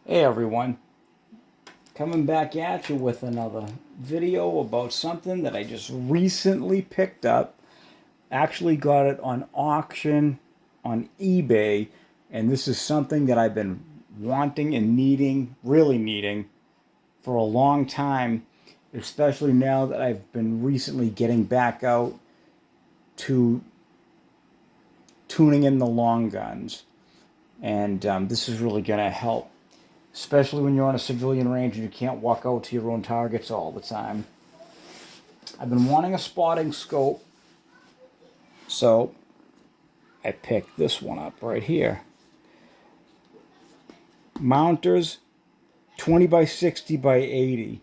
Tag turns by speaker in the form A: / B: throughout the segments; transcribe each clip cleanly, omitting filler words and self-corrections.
A: Hey everyone, coming back at you with another video about something that I just recently picked up. Actually got it on auction on eBay, and this is something that I've been wanting and needing, really needing, for a long time, especially now that I've been recently getting back out to tuning in the long guns. And this is really going to help, especially when you're on a civilian range and you can't walk out to your own targets all the time. I've been wanting a spotting scope, so I picked this one up right here. Mounters 20 by 60 by 80.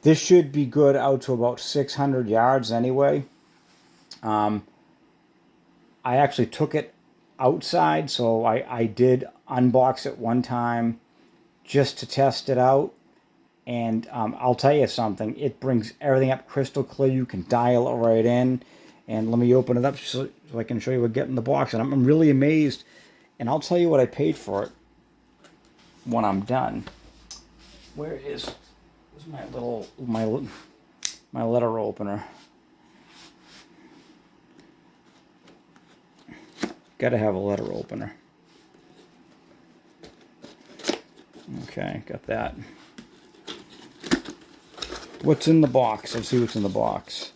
A: This should be good out to about 600 yards anyway. I actually took it outside, so I did unbox it one time just to test it out. And I'll tell you something, it brings everything up crystal clear. You can dial it right in. And let me open it up so I can show you what I get in the box. And I'm really amazed. And I'll tell you what I paid for it when I'm done. Where's my little my letter opener? Gotta have a letter opener. Okay, got that. What's in the box? Let's see what's in the box.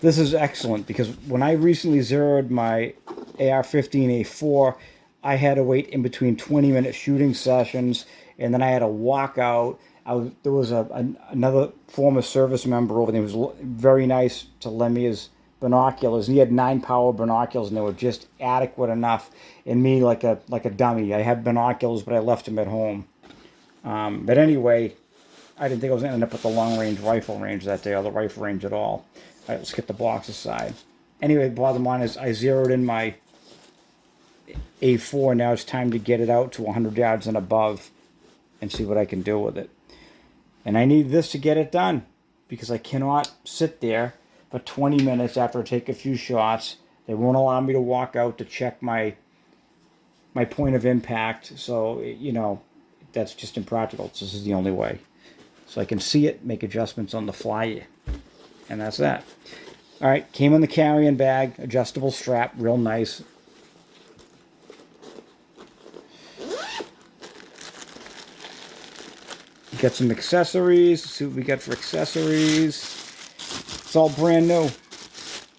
A: This is excellent because when I recently zeroed my AR-15A4, I had to wait in between 20-minute shooting sessions, and then I had to walk out. There was another former service member over there who was very nice to lend me his binoculars, and he had 9-power binoculars, and they were just adequate enough. And me, like a dummy, I had binoculars, but I left them at home. But anyway, I didn't think I was going to end up at the long-range rifle range that day, or the rifle range at all. All right, let's get the box aside. Anyway, bottom line is I zeroed in my A4. Now it's time to get it out to 100 yards and above and see what I can do with it. And I need this to get it done because I cannot sit there for 20 minutes after I take a few shots. They won't allow me to walk out to check my point of impact. So, you know, that's just impractical. This is the only way. So I can see it, make adjustments on the fly, and that's that. All right, came in the carry-on bag, adjustable strap, real nice. Got some accessories. Let's see what we got for accessories. It's all brand new.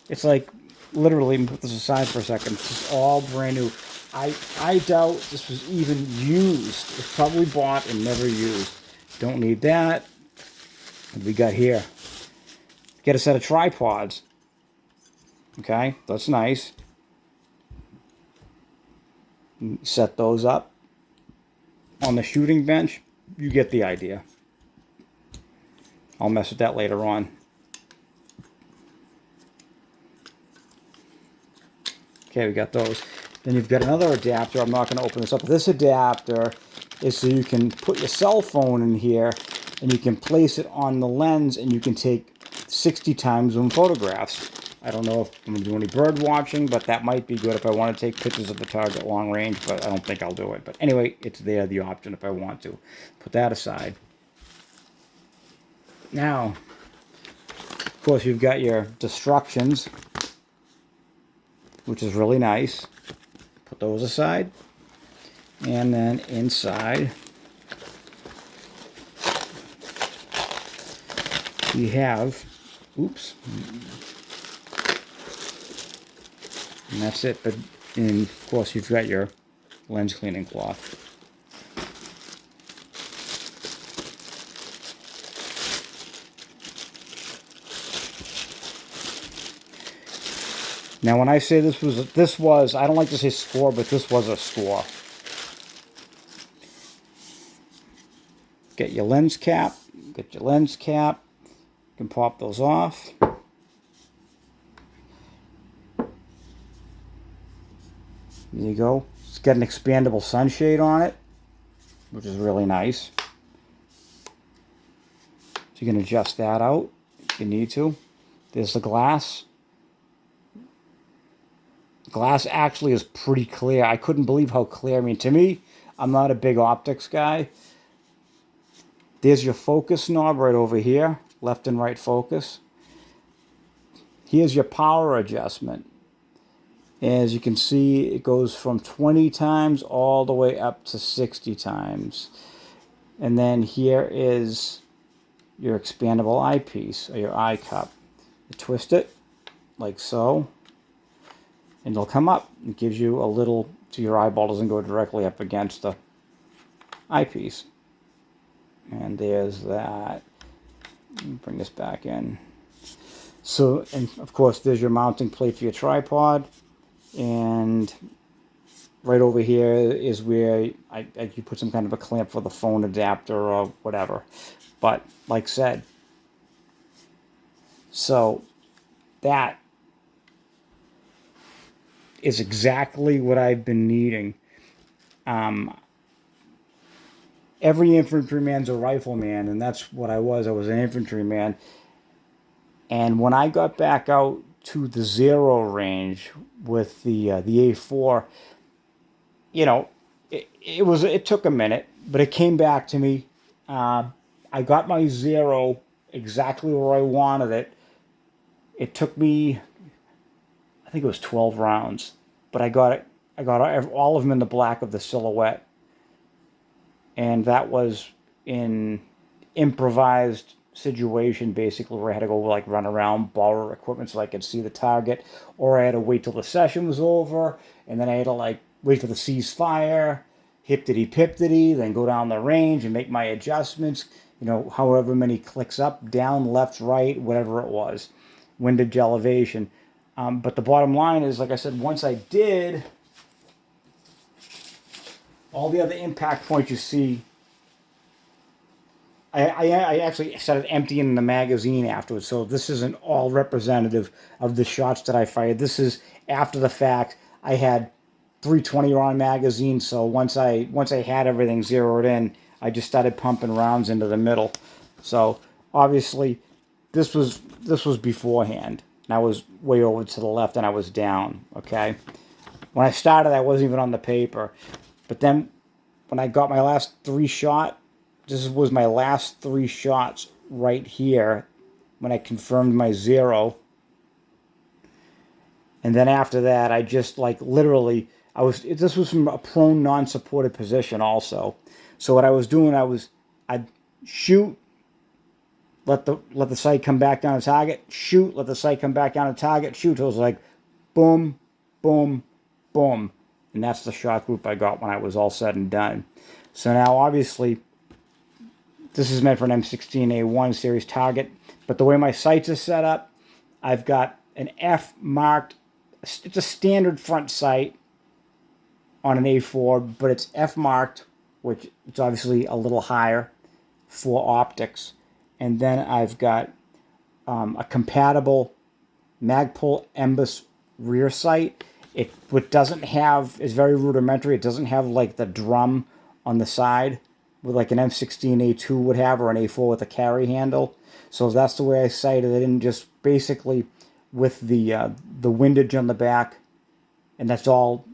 A: It's like, literally, put this aside for a second. It's all brand new. I doubt this was even used. It's probably bought and never used. Don't need that. What we got here? Get a set of tripods. Okay, that's nice. Set those up on the shooting bench. You get the idea. I'll mess with that later on. Okay, we got those. Then you've got another adapter. I'm not going to open this up. This adapter is so you can put your cell phone in here and you can place it on the lens and you can take 60 times zoom photographs. I don't know if I'm going to do any bird watching, but that might be good if I want to take pictures of the target long range, but I don't think I'll do it. But anyway, it's there, the option if I want to. Put that aside. Now, of course, you've got your destructions, which is really nice. Put those aside. And then inside, we have, oops, and that's it. But of course, you've got your lens cleaning cloth. Now, when I say this was, I don't like to say score, but this was a score. Get your lens cap. Get your lens cap. You can pop those off. There you go. It's got an expandable sunshade on it, which is really nice. So you can adjust that out if you need to. There's the glass. Glass actually is pretty clear. I couldn't believe how clear. I mean, to me, I'm not a big optics guy. There's your focus knob right over here, left and right focus. Here's your power adjustment. As you can see, it goes from 20 times all the way up to 60 times. And then here is your expandable eyepiece, or your eye cup. You twist it like so, and it'll come up. It gives you a little, so your eyeball doesn't go directly up against the eyepiece. And there's that. Bring this back in. So, and of course, there's your mounting plate for your tripod. And right over here is where you put some kind of a clamp for the phone adapter or whatever. But like I said, so that is exactly what I've been needing. Every infantryman's a rifleman, and that's what I was. I was an infantryman. And when I got back out to the zero range with the A4, you know, it took a minute, but it came back to me. I got my zero exactly where I wanted it. It took me, I think it was 12 rounds, but I got all of them in the black of the silhouette. And that was in improvised situation, basically, where I had to go like run around, borrow equipment so I could see the target, or I had to wait till the session was over, and then I had to like wait for the ceasefire, hip-diddy-pip-diddy, then go down the range and make my adjustments, you know, however many clicks up, down, left, right, whatever it was, windage elevation. But the bottom line is, like I said, once I did, all the other impact points you see, I actually started emptying the magazine afterwards, so this isn't all representative of the shots that I fired. This is after the fact. I had 320 round magazines, so once I had everything zeroed in, I just started pumping rounds into the middle. So obviously, this was beforehand. And I was way over to the left, and I was down. Okay, when I started, I wasn't even on the paper, but then when I got my last 3 shot. This was my last 3 shots right here when I confirmed my zero. And then after that, I just like literally, this was from a prone non-supported position also. So what I was doing, I'd shoot, let the sight come back down to target, shoot, let the sight come back down to target, shoot. So it was like boom, boom, boom. And that's the shot group I got when I was all said and done. So now obviously, this is meant for an M16A1 series target, but the way my sights are set up, I've got an F marked. It's a standard front sight on an A4, but it's F marked, which it's obviously a little higher for optics. And then I've got a compatible Magpul Embus rear sight. What doesn't have, is very rudimentary. It doesn't have like the drum on the side with like an M16A2 would have, or an A4 with a carry handle. So that's the way I sighted it, and just basically with the windage on the back, and that's all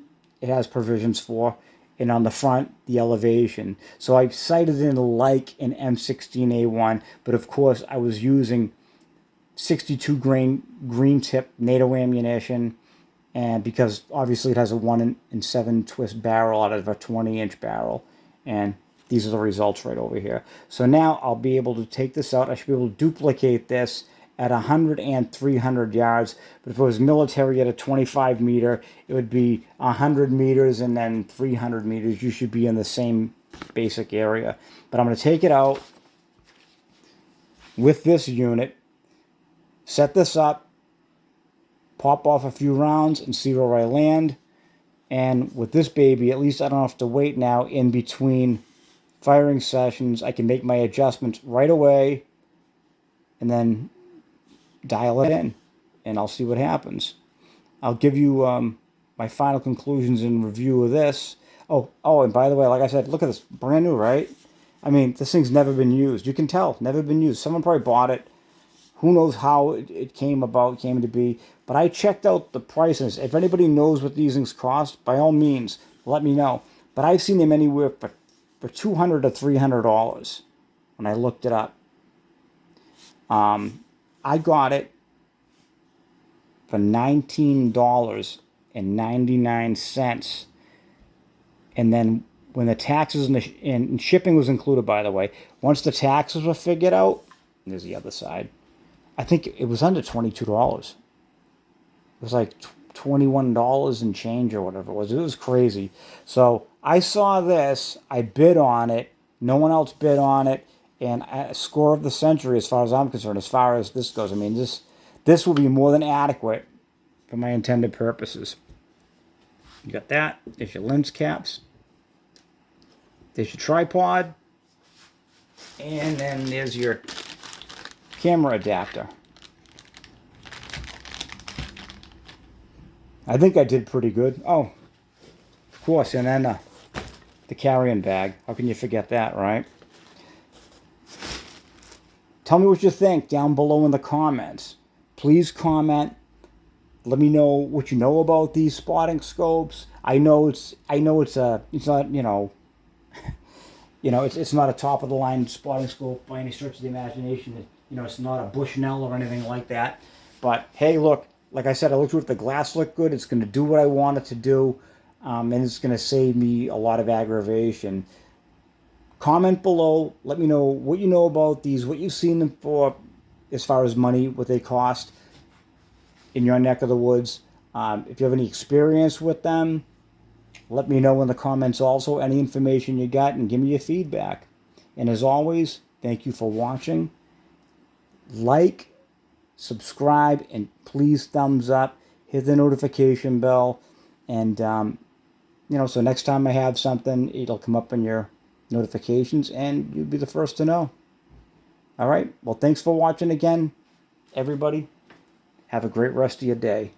A: it has provisions for. And on the front, the elevation. So I sighted in like an M16A1, but of course I was using 62 grain green tip NATO ammunition, and because obviously it has a 1 in 7 twist barrel out of a 20-inch barrel, and these are the results right over here. So now I'll be able to take this out. I should be able to duplicate this at 100 and 300 yards. But if it was military at a 25 meter, it would be 100 meters and then 300 meters. You should be in the same basic area. But I'm going to take it out with this unit, set this up, pop off a few rounds and see where I land. And with this baby, at least I don't have to wait now in between firing sessions. I can make my adjustments right away and then dial it in, and I'll see what happens. I'll give you my final conclusions and review of this. Oh, and by the way, like I said, look at this, brand new, right? I mean, this thing's never been used. You can tell, never been used. Someone probably bought it. Who knows how it came to be. But I checked out the prices. If anybody knows what these things cost, by all means, let me know. but I've seen them anywhere for $200 to $300 when I looked it up. I got it for $19.99. And then when the taxes and shipping was included, by the way, once the taxes were figured out, there's the other side. I think it was under $22. It was like $21 and change or whatever it was. It was crazy. So I saw this. I bid on it. No one else bid on it. And a score of the century as far as I'm concerned, as far as this goes. I mean, this will be more than adequate for my intended purposes. You got that. There's your lens caps. There's your tripod. And then there's your camera adapter. I think I did pretty good. Oh, of course. And then the carrying bag. How can you forget that, right? Tell me what you think down below in the comments. Please comment. Let me know what you know about these spotting scopes. I know it's not, it's not a top of the line spotting scope by any stretch of the imagination. It's not a Bushnell or anything like that. But hey, look, like I said, I looked at it. The glass looked good. It's going to do what I want it to do, and it's going to save me a lot of aggravation. Comment below. Let me know what you know about these, what you've seen them for as far as money, what they cost in your neck of the woods. If you have any experience with them, let me know in the comments also, any information you got, and give me your feedback. And as always, thank you for watching. Like, subscribe, and please thumbs up. Hit the notification bell. And, so next time I have something, it'll come up in your notifications, and you'll be the first to know. All right. Well, thanks for watching again, everybody. Have a great rest of your day.